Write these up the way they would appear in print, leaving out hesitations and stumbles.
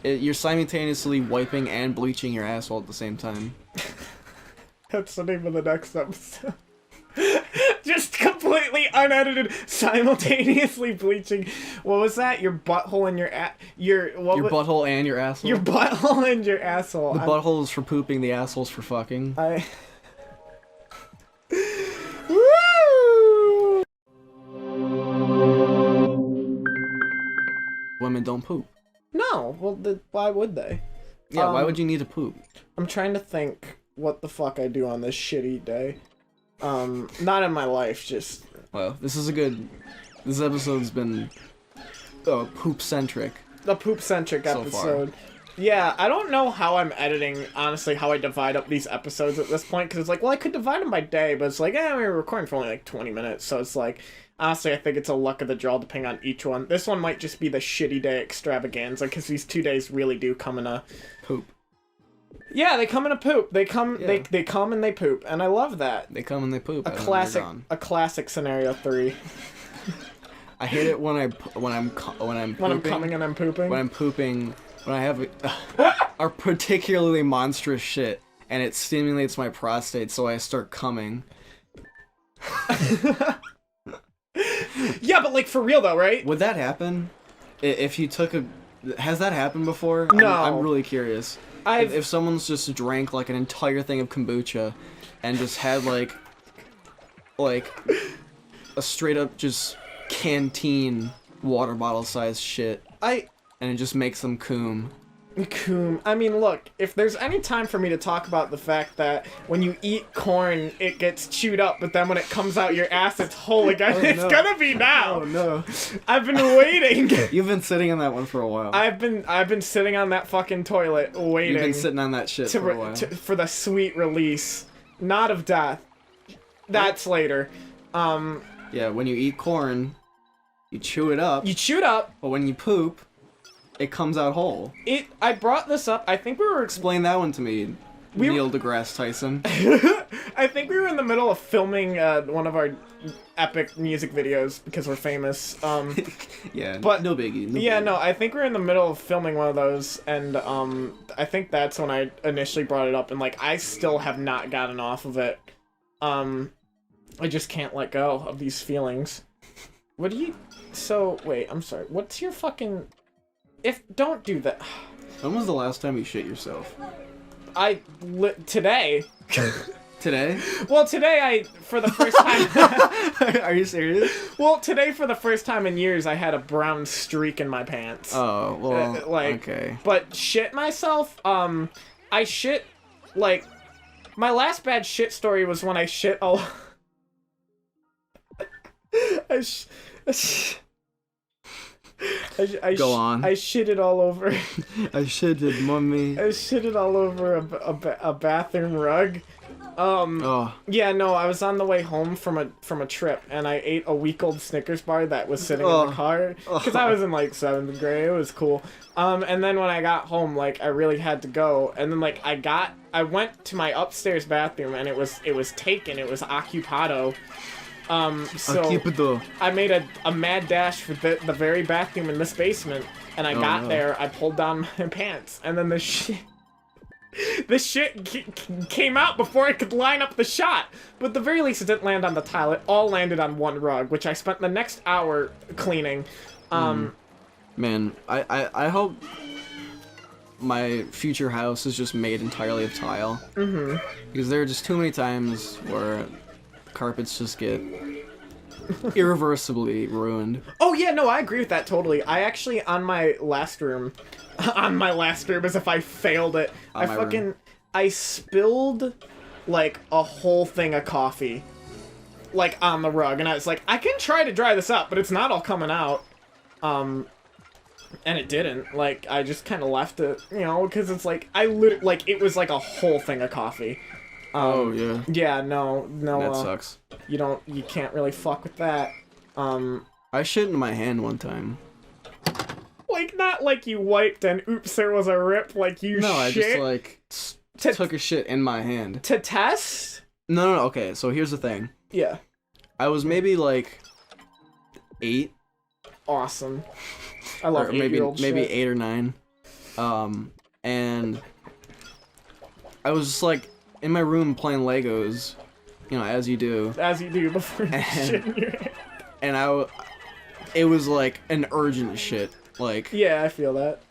You're simultaneously wiping and bleaching your asshole at the same time. That's the name of the next episode. Just completely unedited, simultaneously bleaching. What was that? Your butthole and your butthole and your asshole. Your butthole and your asshole. The butthole is for pooping. The asshole's for fucking. Woo! Women don't poop. No. Well, why would they? Yeah. Why would you need to poop? I'm trying to think what the fuck I do on this shitty day. Not in my life, just... Well, this episode's been poop-centric. A poop-centric episode. So yeah, I don't know how I'm editing, honestly, how I divide up these episodes at this point, because it's like, well, I could divide them by day, but it's like, we were recording for only like 20 minutes, so it's like, honestly, I think it's a luck of the draw depending on each one. This one might just be the shitty day extravaganza, because these 2 days really do come in a... Poop. Yeah, they come in a poop. They come, yeah. they come and they poop, and I love that. They come and they poop. A classic scenario 3. I hate it when I'm pooping. When I'm coming and I'm pooping. When I'm pooping, when I have a particularly monstrous shit, and it stimulates my prostate, so I start coming. Yeah, but like for real though, right? Would that happen? If you took a, has that happened before? No. I'm really curious. If someone's just drank like an entire thing of kombucha and just had like a straight up just canteen water bottle size shit and it just makes them coom. I mean, look, if there's any time for me to talk about the fact that when you eat corn, it gets chewed up, but then when it comes out your ass, it's whole again. It's gonna be now. Oh no! I've been waiting. You've been sitting on that one for a while. I've been sitting on that fucking toilet waiting. You've been sitting on that shit for a while. For the sweet release, not of death. That's later. Yeah, when you eat corn, you chew it up. But when you poop, it comes out whole. I brought this up. I think we were... Explain that one to me, Neil deGrasse Tyson. I think we were in the middle of filming one of our epic music videos because we're famous. Yeah, but no biggie. No, I think we were in the middle of filming one of those, and I think that's when I initially brought it up, and like I still have not gotten off of it. I just can't let go of these feelings. What do you... So, wait, I'm sorry. What's your fucking... Don't do that. When was the last time you shit yourself? Today. Today? Well, today for the first time... Are you serious? Well, today for the first time in years, I had a brown streak in my pants. Oh, well, okay. But shit myself, I shit, like, my last bad shit story was when I shit all... Go on. I shitted all over. I shitted, mommy. I shitted all over a bathroom rug. Yeah, no, I was on the way home from a trip, and I ate a week-old Snickers bar that was sitting in the car, because I was in, like, 7th grade, it was cool. And then when I got home, like, I really had to go, and then, like, I went to my upstairs bathroom, and it was taken, it was occupado. So I made a mad dash for the very bathroom in this basement, and I got there, I pulled down my pants, and then the shit came out before I could line up the shot. But at the very least, it didn't land on the tile, it all landed on one rug, which I spent the next hour cleaning. Man, I hope my future house is just made entirely of tile. Because there are just too many times where carpets just get irreversibly ruined. Oh yeah, no, I agree with that totally. I actually, on my last room, as if I failed it, I spilled, like, a whole thing of coffee, like, on the rug, and I was like, I can try to dry this up, but it's not all coming out. And it didn't. Like, I just kind of left it, you know, because it's like, it was like a whole thing of coffee. Oh, yeah. Yeah, no. That sucks. You can't really fuck with that. I shit in my hand one time. Like, not like you wiped and oops, there was a rip, like you shit? No, I just, like, took a shit in my hand. To test? No, okay, so here's the thing. Yeah. I was maybe, like, 8. Awesome. I love 8-year-old shit. Maybe 8 or 9. And I was just like in my room playing Legos, you know, as you do. As you do before you shit in your hand. And it was like an urgent shit, like. Yeah, I feel that.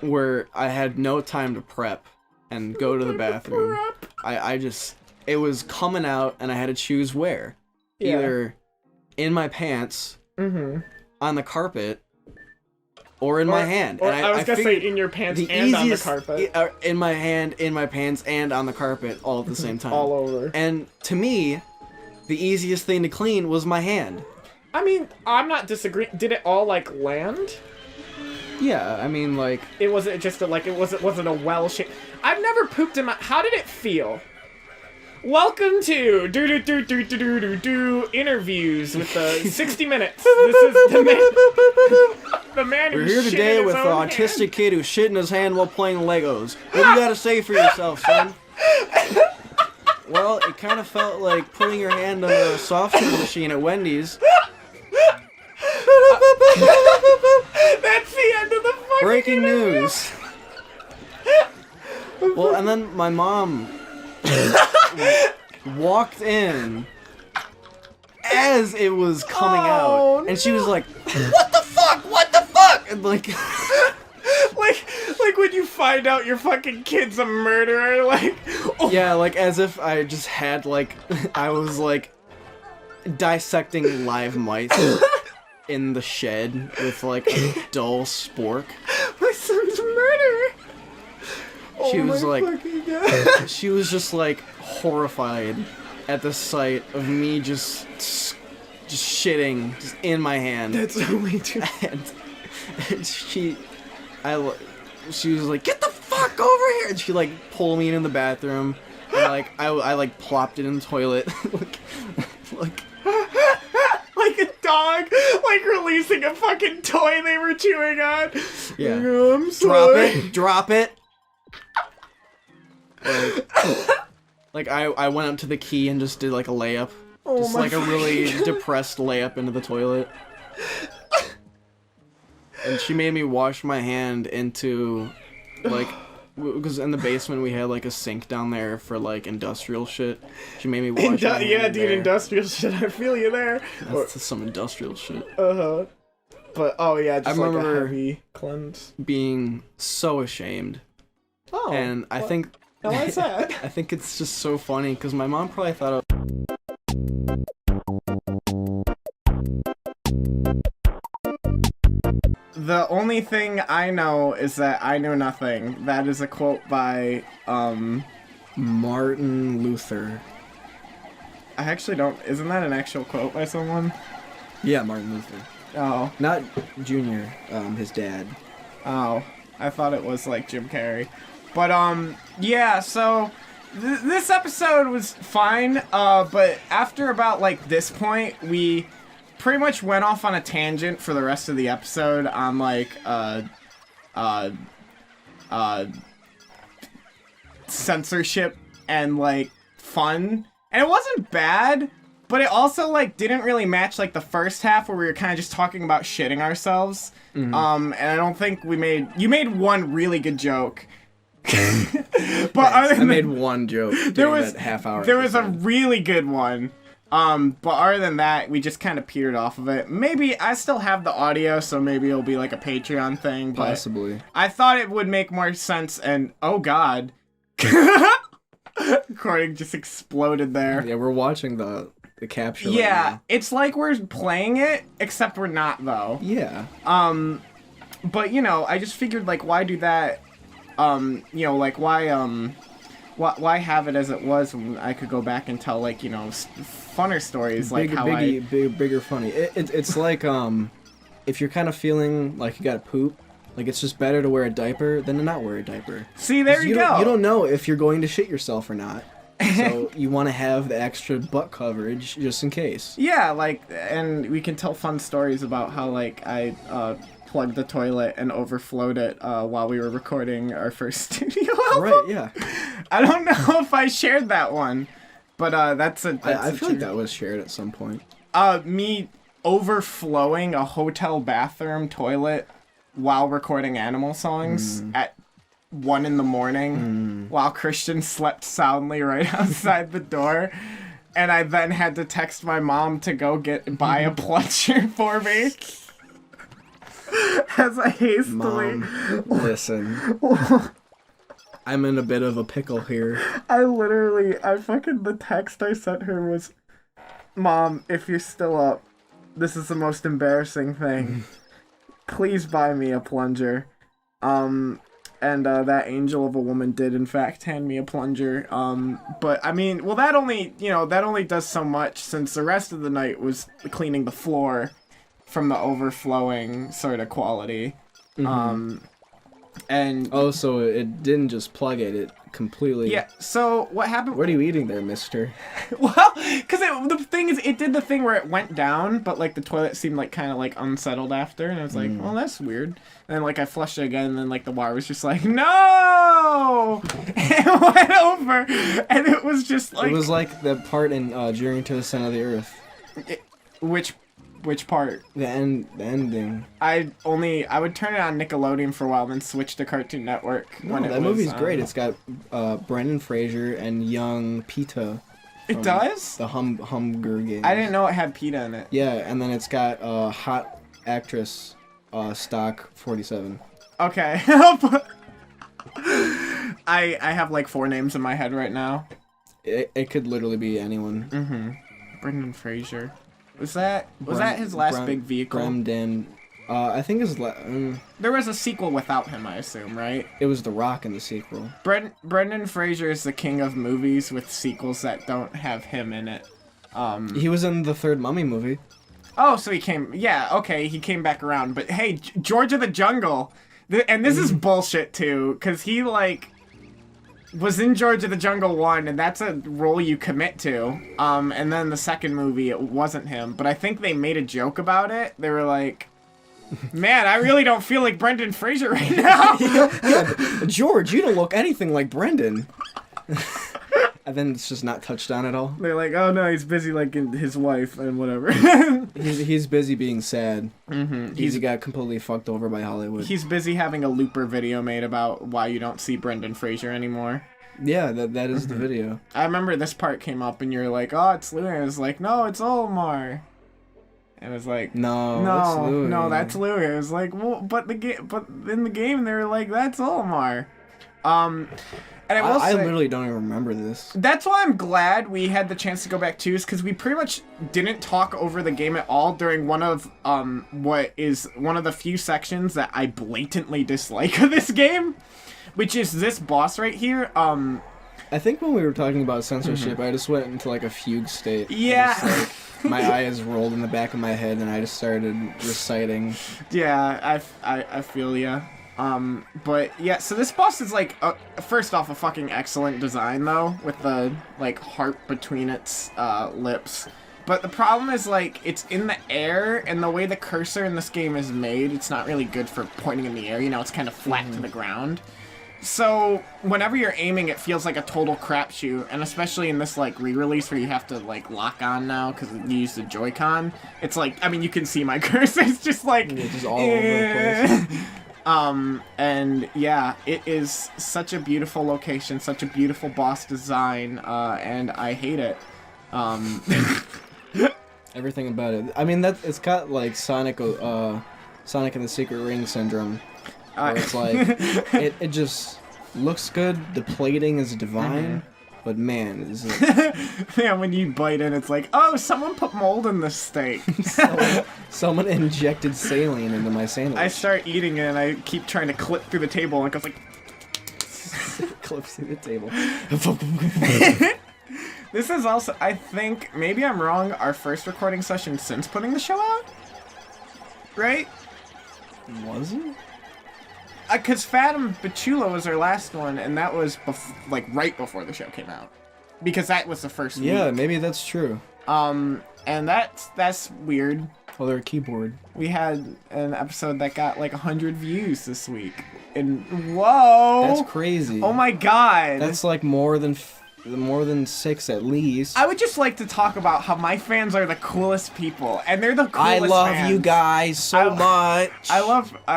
Where I had no time to prep and go to the bathroom. It was coming out and I had to choose where. Yeah. Either in my pants, on the carpet, or in my hand. Or and I was going to say in your pants and on the carpet. In my hand, in my pants, and on the carpet all at the same time. All over. And to me, the easiest thing to clean was my hand. I mean, I'm not disagreeing. Did it all, like, land? Yeah, I mean, like... It wasn't just a, like, it wasn't a well-shaped... I've never pooped in my... How did it feel? Welcome to interviews with the 60 Minutes. This is the man who We're here today with an autistic kid who shit in his hand while playing Legos. What do you gotta say for yourself, son? Well, it kind of felt like putting your hand under a soft serve machine at Wendy's. That's the end of the fucking Breaking interview. news. Well, and then my mom walked in as it was coming out, and she was like, "What the fuck? What the fuck?" And like, like when you find out your fucking kid's a murderer, like. Oh. Yeah, like as if I just had like I was like dissecting live mice. In the shed with like a dull spork. My son's a murderer. She was like, God. She was just like horrified at the sight of me just shitting just in my hand. That's way too. And she was like, "Get the fuck over here!" And she like pulled me in the bathroom, and like I like plopped it in the toilet, like. Like a dog, like releasing a fucking toy they were chewing on. Yeah. Oh, I'm sorry. Drop it. Like I went up to the key and just did like a layup. Just like a really depressed layup into the toilet. And she made me wash my hand into, like, because in the basement we had like a sink down there for like industrial shit. She made me wash my hand yeah, dude, there. Industrial shit. I feel you there. That's some industrial shit. But oh yeah, just I like remember a heavy cleanse. Being so ashamed. Oh. And I think. Why's that? I think it's just so funny because my mom probably thought. The only thing I know is that I know nothing. That is a quote by, Martin Luther. I actually don't... Isn't that an actual quote by someone? Yeah, Martin Luther. Oh. Not Junior, his dad. Oh. I thought it was, like, Jim Carrey. But, yeah, so... this episode was fine, but after about, like, this point, we... pretty much went off on a tangent for the rest of the episode on like censorship and like fun, and it wasn't bad, but it also like didn't really match like the first half where we were kind of just talking about shitting ourselves. And I don't think you made one really good joke. But I made one joke during that half hour. There was a really good one. But other than that, we just kind of petered off of it. Maybe I still have the audio, so maybe it'll be like a Patreon thing. But possibly. I thought it would make more sense, and oh god. Recording just exploded there. Yeah, we're watching the capture. Yeah, right now. it's like we're playing it, except we're not, though. Yeah. But, you know, I just figured, like, why do that? You know, like, why why have it as it was when I could go back and tell, like, you know, funner stories, like how bigger funny. It's like, if you're kind of feeling like you gotta poop, like it's just better to wear a diaper than to not wear a diaper. See, there you go. You don't know if you're going to shit yourself or not. So you want to have the extra butt coverage just in case. Yeah, like, and we can tell fun stories about how, like, I, plugged the toilet and overflowed it while we were recording our first studio album. Right, yeah. I don't know if I shared that one, but I feel like that was shared at some point. Me overflowing a hotel bathroom toilet while recording animal songs at 1 a.m. while Christian slept soundly right outside the door. And I then had to text my mom to go buy a plunger for me. As I hastily... Mom, listen. I'm in a bit of a pickle here. The text I sent her was, Mom, if you're still up, this is the most embarrassing thing. Please buy me a plunger. And that angel of a woman did, in fact, hand me a plunger. But, I mean, well, that only does so much, since the rest of the night was cleaning the floor from the overflowing sort of quality. And... Oh, so it didn't just plug it completely... Yeah, so what happened... What are you eating there, mister? Well, because the thing is, it did the thing where it went down, but, like, the toilet seemed, like, kind of, like, unsettled after, and I was like, well, that's weird. And then, like, I flushed it again, and then, like, the water was just like, no! It went over, and it was just, like... It was like the part in Journey to the Center of the Earth. Which part? The ending. I would turn it on Nickelodeon for a while, then switch to Cartoon Network. That movie's great. It's got Brendan Fraser and young Peta. It does? The Hunger Games. I didn't know it had Peta in it. Yeah, and then it's got hot actress stock 47. Okay. I have like 4 names in my head right now. It could literally be anyone. Brendan Fraser. Was that his last big vehicle? Brendan. I think there was a sequel without him, I assume, right? It was The Rock in the sequel. Brendan Fraser is the king of movies with sequels that don't have him in it. He was in the 3rd Mummy movie. Oh, so he came back around. But hey, George of the Jungle, and this is bullshit too, because he like was in George of the Jungle 1, and that's a role you commit to. And then the 2nd movie, it wasn't him, but I think they made a joke about it. They were like, man, I really don't feel like Brendan Fraser right now. Yeah, George, you don't look anything like Brendan. And then it's just not touched on at all. They're like, oh no, he's busy like his wife and whatever. he's busy being sad. He got completely fucked over by Hollywood. He's busy having a Looper video made about why you don't see Brendan Fraser anymore. Yeah, that is the video. I remember this part came up and you're like, oh, it's Louis. I was like, no, it's Omar. And it was like, no, that's Louis. No, that's Louis. I was like, well, but in the game they were like, that's Omar. And I literally don't even remember this. That's why I'm glad we had the chance to go back too, is because we pretty much didn't talk over the game at all during one of what is one of the few sections that I blatantly dislike of this game, which is this boss right here. I think when we were talking about censorship, I just went into like a fugue state. Yeah. My eyes rolled in the back of my head, and I just started reciting. Yeah, I feel ya. But yeah, so this boss is like, first off, a fucking excellent design though, with the like heart between its lips. But the problem is like, it's in the air, and the way the cursor in this game is made, it's not really good for pointing in the air, you know, it's kind of flat to the ground. So, whenever you're aiming, it feels like a total crapshoot, and especially in this, like, re-release where you have to, like, lock on now, because you use the Joy-Con, it's like, I mean, you can see my cursor, it's just like... Yeah, just all over the place. And yeah, it is such a beautiful location, such a beautiful boss design, and I hate it. Everything about it. I mean, it's got, like, Sonic and the Secret Ring syndrome. Where it's like, it just looks good, the plating is divine, but man, is it... Yeah, when you bite in, it's like, oh, someone put mold in this steak. Someone injected saline into my sandwich. I start eating it, and I keep trying to clip through the table, and it goes like... Clips through the table. This is also, I think, maybe I'm wrong, our first recording session since putting the show out? Right? Was it? Because Fathom Bachula was our last one, and that was like right before the show came out, because that was the first week. Yeah, maybe that's true. And that's weird. Oh, their keyboard. We had an episode that got like 100 views this week, and whoa, that's crazy. Oh my god, that's like more than more than 6 at least. I would just like to talk about how my fans are the coolest people, and they're the coolest I love fans. you guys so much. I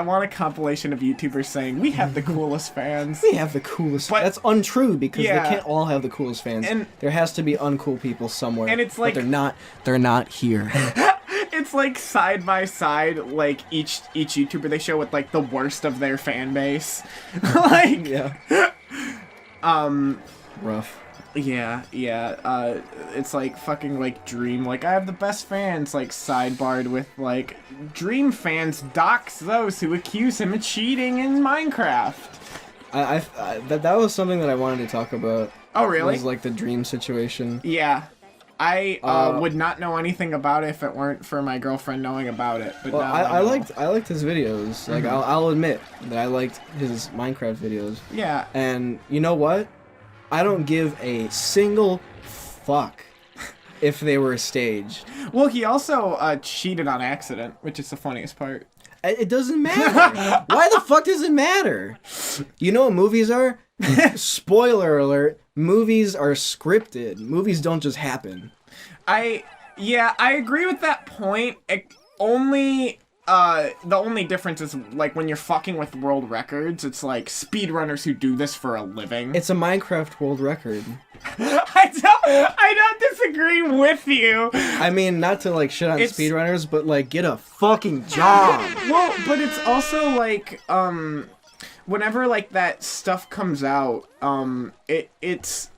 want a compilation of YouTubers saying, we have the coolest fans. We have the coolest. But that's untrue, because they can't all have the coolest fans. And there has to be uncool people somewhere. And it's like... But they're not here. It's like side by side, like each YouTuber they show with like the worst of their fan base. Like... Yeah. Rough. Yeah, it's like fucking like Dream, like I have the best fans, like sidebarred with like Dream fans dox those who accuse him of cheating in Minecraft. That was something that I wanted to talk about. Oh really? It was like the Dream situation. Yeah. I would not know anything about it if it weren't for my girlfriend knowing about it. But well, I liked his videos. Like I'll admit that I liked his Minecraft videos. Yeah. And you know what? I don't give a single fuck if they were staged. Well, he also cheated on accident, which is the funniest part. It doesn't matter. Why the fuck does it matter? You know what movies are? Spoiler alert. Movies are scripted. Movies don't just happen. I agree with that point. The only difference is, like, when you're fucking with world records, it's like speedrunners who do this for a living. It's a Minecraft world record. I don't disagree with you. I mean, not to, like, shit on speedrunners, but, like, get a fucking job. Well, but it's also, like, whenever, like, that stuff comes out, it's...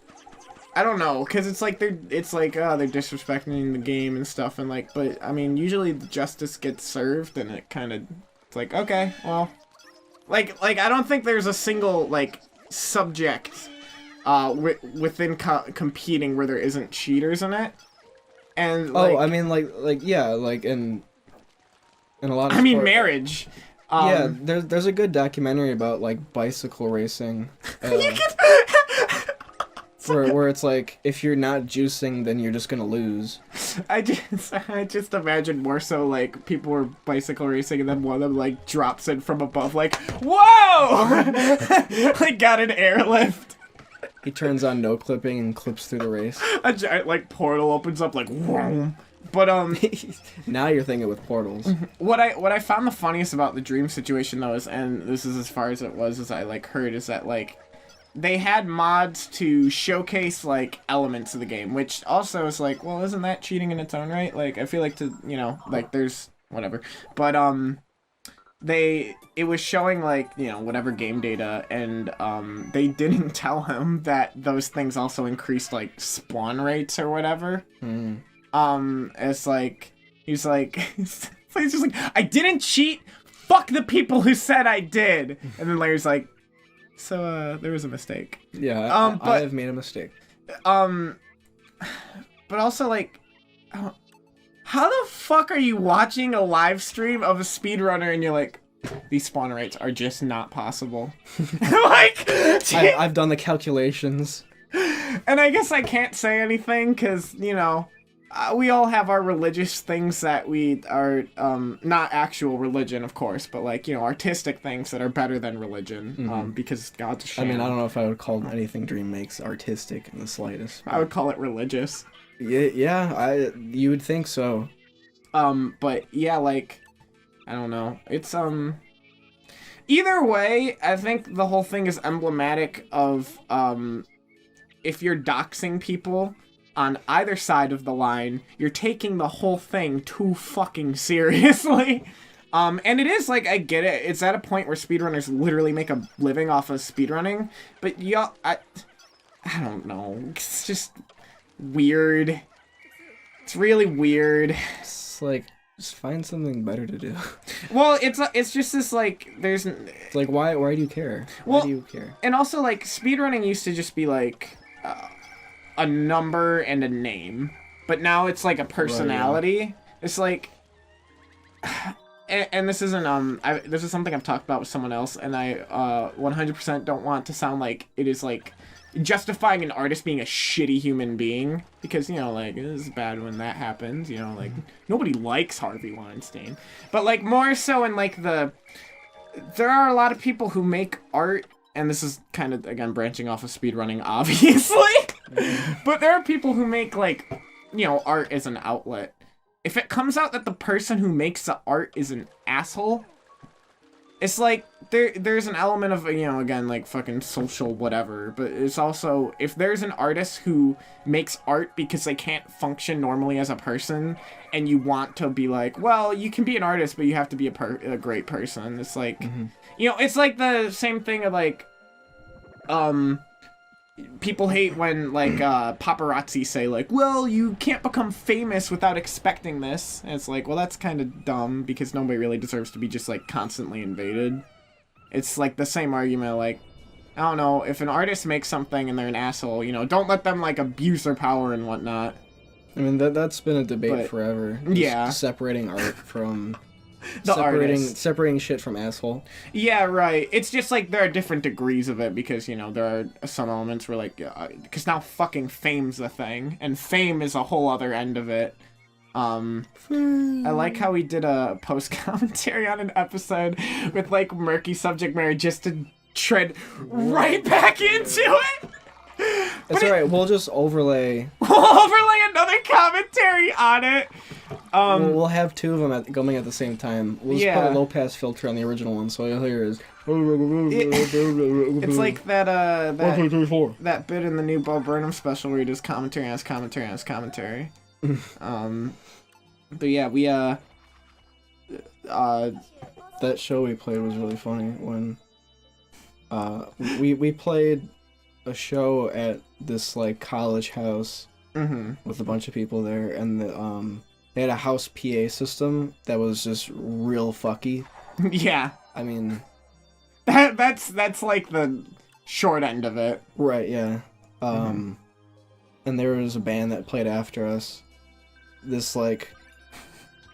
I don't know, because it's like they're disrespecting the game and stuff, and like, but I mean, usually the justice gets served, and it kind of, it's like, okay, well, like I don't think there's a single like subject, within competing where there isn't cheaters in it, and like, I mean, yeah, like in a lot of I mean, marriage. Yeah, there's a good documentary about like bicycle racing. Where it's like, if you're not juicing, then you're just gonna lose. I just imagine more so like people were bicycle racing and then one of them like drops in from above like, whoa! Like got an airlift. He turns on no clipping and clips through the race. A giant like portal opens up like, whoa. But now you're thinking with portals. What I found the funniest about the Dream situation though is, and this is as far as it was as I like heard, is that like they had mods to showcase, like, elements of the game, which also is like, well, isn't that cheating in its own right? Like, I feel like like, there's, whatever. But, it was showing, like, whatever game data, and, they didn't tell him that those things also increased, like, spawn rates or whatever. It's like, he's just like, I didn't cheat! Fuck the people who said I did! And then Larry's like, so, there was a mistake. Yeah, I have made a mistake. But also, like, how the fuck are you watching a live stream of a speedrunner and you're like, these spawn rates are just not possible? Like, I've done the calculations. And I guess I can't say anything because, we all have our religious things that we are, not actual religion, of course, but, like, artistic things that are better than religion, because God's a sham. I mean, I don't know if I would call anything Dream makes artistic in the slightest. I would call it religious. Yeah, you would think so. But, yeah, like, I don't know. It's, either way, I think the whole thing is emblematic of, if you're doxing people on either side of the line, you're taking the whole thing too fucking seriously. And it is, like, I get it. It's at a point where speedrunners literally make a living off of speedrunning. But, yeah, I don't know. It's just weird. It's really weird. It's like, just find something better to do. Well, it's just this, like, there's... It's like, why do you care? Why do you care? And also, like, speedrunning used to just be, like... a number and a name, but now it's like a personality. Right, yeah. It's like, and this isn't this is something I've talked about with someone else, and I 100% don't want to sound like it is like justifying an artist being a shitty human being, because like it is bad when that happens. Like nobody likes Harvey Weinstein, but like more so in like there are a lot of people who make art, and this is kind of again branching off of speedrunning, obviously. But there are people who make, like, you know, art as an outlet. If it comes out that the person who makes the art is an asshole, it's like, there's an element of, you know, again, like, fucking social whatever, but it's also, if there's an artist who makes art because they can't function normally as a person, and you want to be like, well, you can be an artist, but you have to be a great person, it's like, you know, it's like the same thing of, like, people hate when, like, paparazzi say, like, well, you can't become famous without expecting this. And it's like, well, that's kind of dumb, because nobody really deserves to be just, like, constantly invaded. It's, like, the same argument, like, I don't know, if an artist makes something and they're an asshole, you know, don't let them, like, abuse their power and whatnot. I mean, that's been a debate forever. Just separating art from... separating shit from asshole. Yeah, right. It's just like there are different degrees of it because, you know, there are some elements where, like, because now fucking fame's a thing, and fame is a whole other end of it. I like how we did a post commentary on an episode with, like, murky subject matter just to tread right back into it. It's alright, we'll just overlay another commentary on it. We'll have two of them going at the same time. We'll just put a low-pass filter on the original one, so all you'll hear is... It's like that bit in the new Bo Burnham special where he does commentary on his commentary on his commentary. But yeah, we, that show we played was really funny when... we played a show at this, like, college house with a bunch of people there, and they had a house PA system that was just real fucky. Yeah. I mean... That's like the short end of it. Right, yeah. And there was a band that played after us. This, like,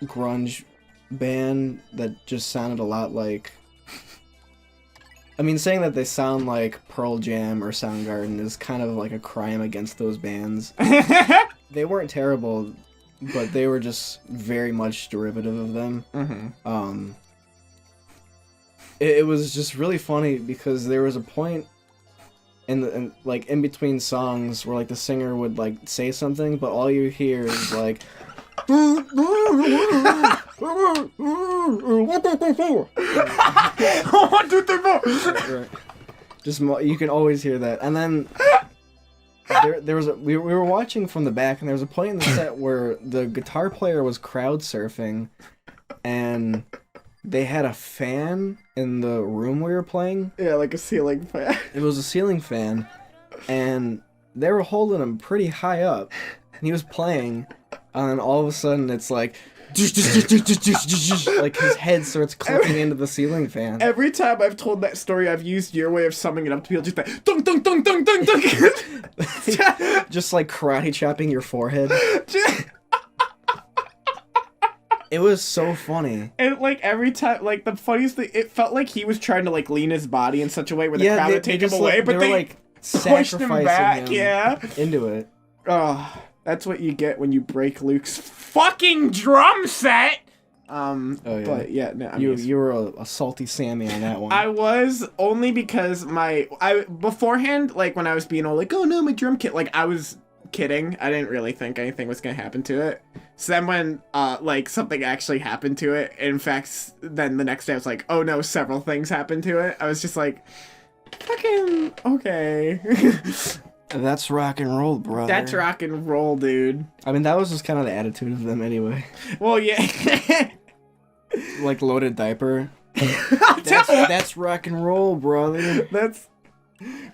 grunge band that just sounded a lot like... I mean, saying that they sound like Pearl Jam or Soundgarden is kind of like a crime against those bands. They weren't terrible, but they were just very much derivative of them. It was just really funny because there was a point in between songs where, like, the singer would, like, say something, but all you hear is like... Right. Just you can always hear that, and then there was we were watching from the back, and there was a point in the set where the guitar player was crowd surfing, and they had a fan in the room we were playing. Yeah, like a ceiling fan. It was a ceiling fan, and they were holding him pretty high up, and he was playing, and then all of a sudden it's like... like his head starts clicking into the ceiling fan. Every time I've told that story, I've used your way of summing it up to people, just like dunk dunk dunk dunk dunk dunk. Just like karate chopping your forehead. It was so funny. And, like, every time, like, the funniest thing, it felt like he was trying to, like, lean his body in such a way where the crowd would take him away, but they like pushed him back, into it. Oh, that's what you get when you break Luke's fucking drum set! But yeah, no, you were a salty Sammy on that one. I was, only because beforehand, like, when I was being all like, oh no, my drum kit, like, I was kidding. I didn't really think anything was gonna happen to it. So then when, like, something actually happened to it, in fact, then the next day I was like, oh no, several things happened to it. I was just like, fucking, okay. That's rock and roll, brother. That's rock and roll, dude. I mean, that was just kind of the attitude of them anyway. Well, yeah. Like Loaded Diaper. That's rock and roll, brother.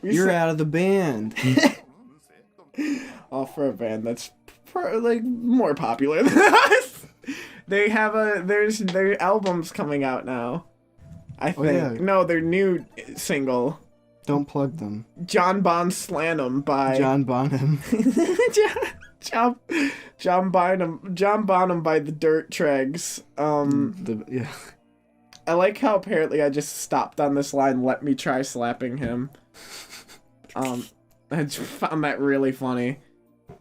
You're out of the band. Oh, for a band that's like more popular than us. They have their albums coming out now. I think. Yeah. No, their new single. Don't plug them. John Bon Slanum by John Bonham. John Bonham by the Dirt Tregs. Yeah. I like how apparently I just stopped on this line, let me try slapping him. I just found that really funny.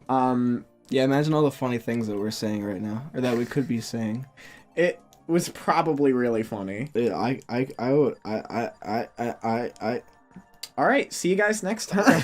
Yeah, imagine all the funny things that we're saying right now, or that we could be saying. It was probably really funny. Yeah, I All right, see you guys next time.